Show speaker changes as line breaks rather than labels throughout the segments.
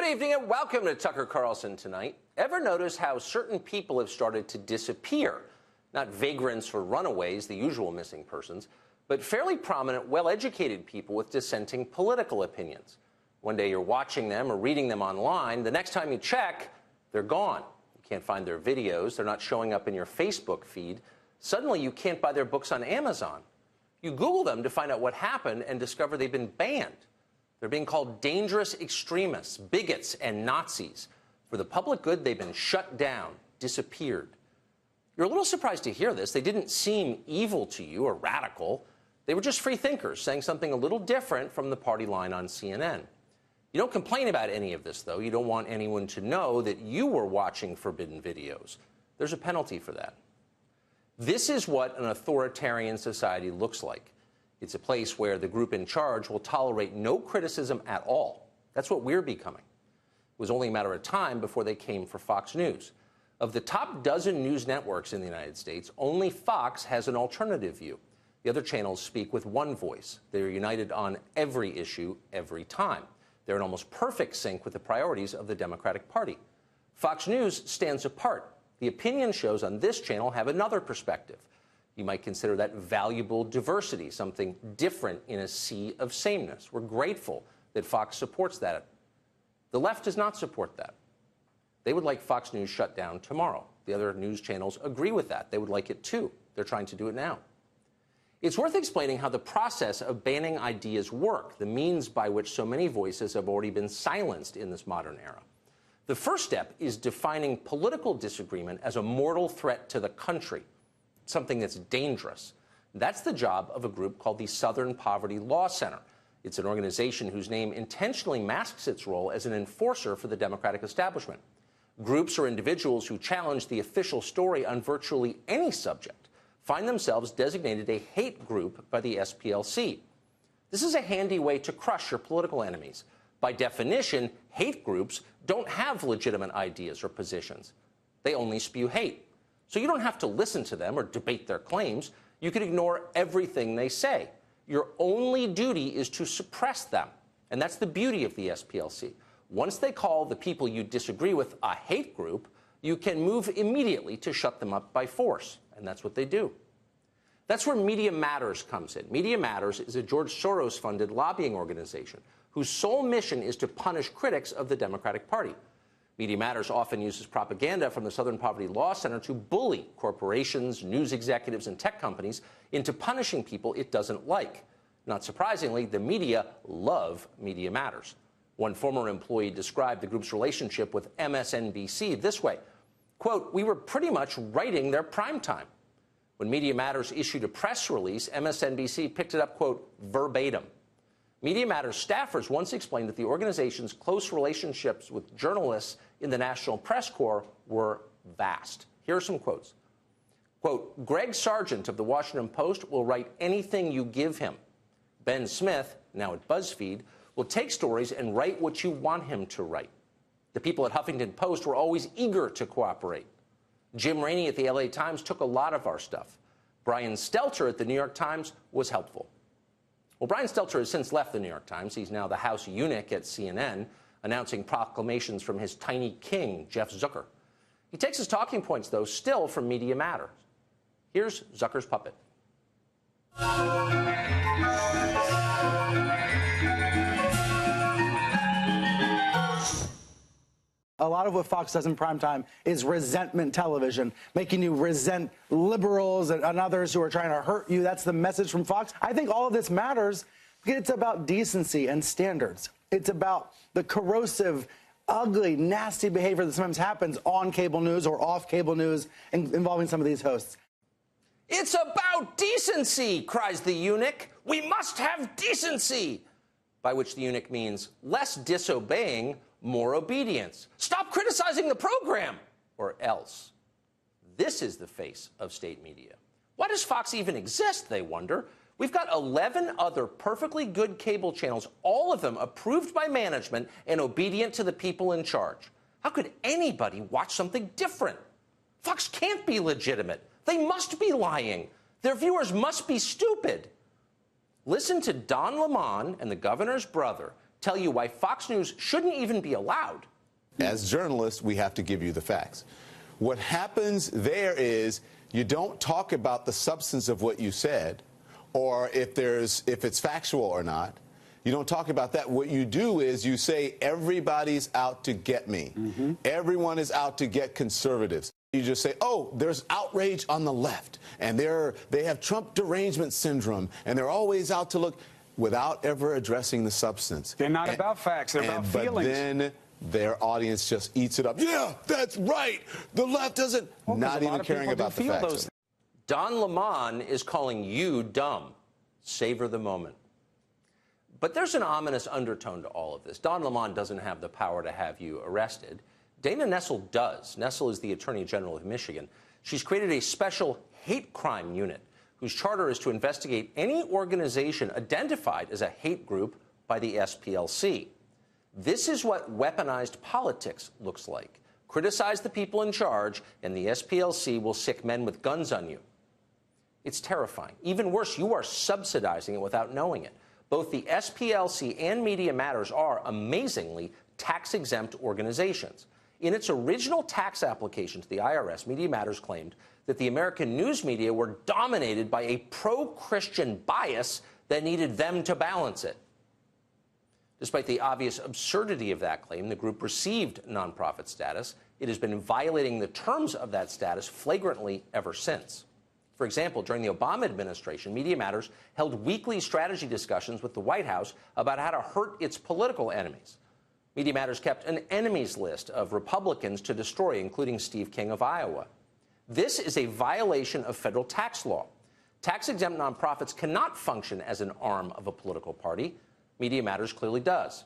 Good evening and welcome to Tucker Carlson Tonight. Ever notice how certain people have started to disappear? Not vagrants or runaways, the usual missing persons, but fairly prominent, well-educated people with dissenting political opinions. One day you're watching them or reading them online. The next time you check, they're gone. You can't find their videos. They're not showing up in your Facebook feed. Suddenly you can't buy their books on Amazon. You Google them to find out what happened and discover they've been banned. They're being called dangerous extremists, bigots, and Nazis. For the public good, they've been shut down, disappeared. You're a little surprised to hear this. They didn't seem evil to you or radical. They were just free thinkers saying something a little different from the party line on CNN. You don't complain about any of this, though. You don't want anyone to know that you were watching forbidden videos. There's a penalty for that. This is what an authoritarian society looks like. It's a place where the group in charge will tolerate no criticism at all. That's what we're becoming. It was only a matter of time before they came for Fox News. Of the top dozen news networks in the United States, only Fox has an alternative view. The other channels speak with one voice. They're united on every issue, every time. They're in almost perfect sync with the priorities of the Democratic Party. Fox News stands apart. The opinion shows on this channel have another perspective. You might consider that valuable diversity, something different in a sea of sameness. We're grateful that Fox supports that. The left does not support that. They would like Fox News shut down tomorrow. The other news channels agree with that. They would like it too. They're trying to do it now. It's worth explaining how the process of banning ideas work, the means by which so many voices have already been silenced in this modern era. The first step is defining political disagreement as a mortal threat to the country, something that's dangerous. That's the job of a group called the Southern Poverty Law Center. It's an organization whose name intentionally masks its role as an enforcer for the Democratic establishment. Groups or individuals who challenge the official story on virtually any subject find themselves designated a hate group by the SPLC. This is a handy way to crush your political enemies. By definition, hate groups don't have legitimate ideas or positions. They only spew hate. So you don't have to listen to them or debate their claims. You can ignore everything they say. Your only duty is to suppress them. And that's the beauty of the SPLC. Once they call the people you disagree with a hate group, you can move immediately to shut them up by force. And that's what they do. That's where Media Matters comes in. Media Matters is a George Soros-funded lobbying organization whose sole mission is to punish critics of the Democratic Party. Media Matters often uses propaganda from the Southern Poverty Law Center to bully corporations, news executives, and tech companies into punishing people it doesn't like. Not surprisingly, the media love Media Matters. One former employee described the group's relationship with MSNBC this way, quote, "We were pretty much writing their primetime." When Media Matters issued a press release, MSNBC picked it up, quote, verbatim. Media Matters staffers once explained that the organization's close relationships with journalists in the National Press Corps were vast. Here are some quotes. Quote, "Greg Sargent of the Washington Post will write anything you give him. Ben Smith, now at BuzzFeed, will take stories and write what you want him to write. The people at Huffington Post were always eager to cooperate. Jim Rainey at the LA Times took a lot of our stuff. Brian Stelter at the New York Times was helpful." Well, Brian Stelter has since left the New York Times. He's now the House eunuch at CNN, announcing proclamations from his tiny king, Jeff Zucker. He takes his talking points, though, still from Media Matters. Here's Zucker's puppet.
A lot of what Fox does in primetime is resentment television, making you resent liberals and others who are trying to hurt you. That's the message from Fox. I think all of this matters because it's about decency and standards. It's about the corrosive, ugly, nasty behavior that sometimes happens on cable news or off cable news involving some of these hosts.
"It's about decency," cries the eunuch. "We must have decency." By which the eunuch means less disobeying, more obedience. Stop criticizing the program, or else. This is the face of state media. Why does Fox even exist, they wonder? We've got 11 other perfectly good cable channels, all of them approved by management and obedient to the people in charge. How could anybody watch something different? Fox can't be legitimate. They must be lying. Their viewers must be stupid. Listen to Don Lemon and the governor's brother tell you why Fox News shouldn't even be allowed.
As journalists, we have to give you the facts. What happens there is you don't talk about the substance of what you said, or if it's factual or not. You don't talk about that. What you do is you say everybody's out to get me. Everyone is out to get conservatives. You just say, oh, there's outrage on the left, and they have Trump derangement syndrome, and they're always out to look, without ever addressing the substance.
They're not about facts. They're about feelings.
But then their audience just eats it up. Yeah, that's right. The left doesn't, not even caring about the facts.
Don Lemon is calling you dumb. Savor the moment. But there's an ominous undertone to all of this. Don Lemon doesn't have the power to have you arrested. Dana Nessel does. Nessel is the Attorney General of Michigan. She's created a special hate crime unit whose charter is to investigate any organization identified as a hate group by the SPLC. This is what weaponized politics looks like. Criticize the people in charge, and the SPLC will sic men with guns on you. It's terrifying. Even worse, you are subsidizing it without knowing it. Both the SPLC and Media Matters are, amazingly, tax-exempt organizations. In its original tax application to the IRS, Media Matters claimed that the American news media were dominated by a pro-Christian bias that needed them to balance it. Despite the obvious absurdity of that claim, the group received nonprofit status. It has been violating the terms of that status flagrantly ever since. For example, during the Obama administration, Media Matters held weekly strategy discussions with the White House about how to hurt its political enemies. Media Matters kept an enemies list of Republicans to destroy, including Steve King of Iowa. This is a violation of federal tax law. Tax-exempt nonprofits cannot function as an arm of a political party. Media Matters clearly does.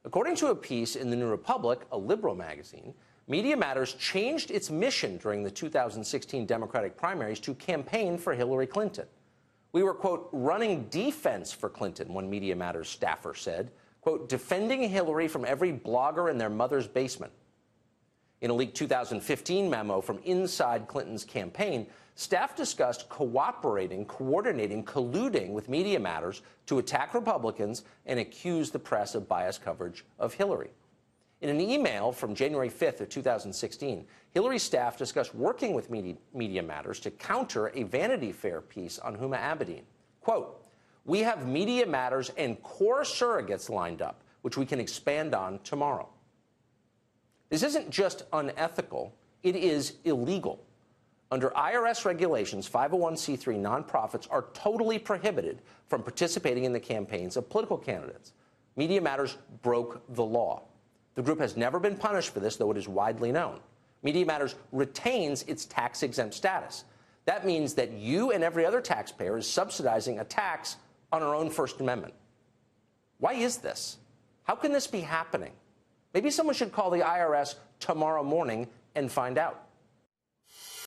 According to a piece in The New Republic, a liberal magazine, Media Matters changed its mission during the 2016 Democratic primaries to campaign for Hillary Clinton. We were, quote, running defense for Clinton, one Media Matters staffer said, quote, defending Hillary from every blogger in their mother's basement. In a leaked 2015 memo from inside Clinton's campaign, staff discussed cooperating, coordinating, colluding with Media Matters to attack Republicans and accuse the press of biased coverage of Hillary. In an email from January 5th of 2016, Hillary's staff discussed working with Media Matters to counter a Vanity Fair piece on Huma Abedin. Quote, we have Media Matters and core surrogates lined up, which we can expand on tomorrow. This isn't just unethical, it is illegal. Under IRS regulations, 501c3 nonprofits are totally prohibited from participating in the campaigns of political candidates. Media Matters broke the law. The group has never been punished for this, though it is widely known. Media Matters retains its tax-exempt status. That means that you and every other taxpayer is subsidizing a tax on our own First Amendment. Why is this? How can this be happening? Maybe someone should call the IRS tomorrow morning and find out.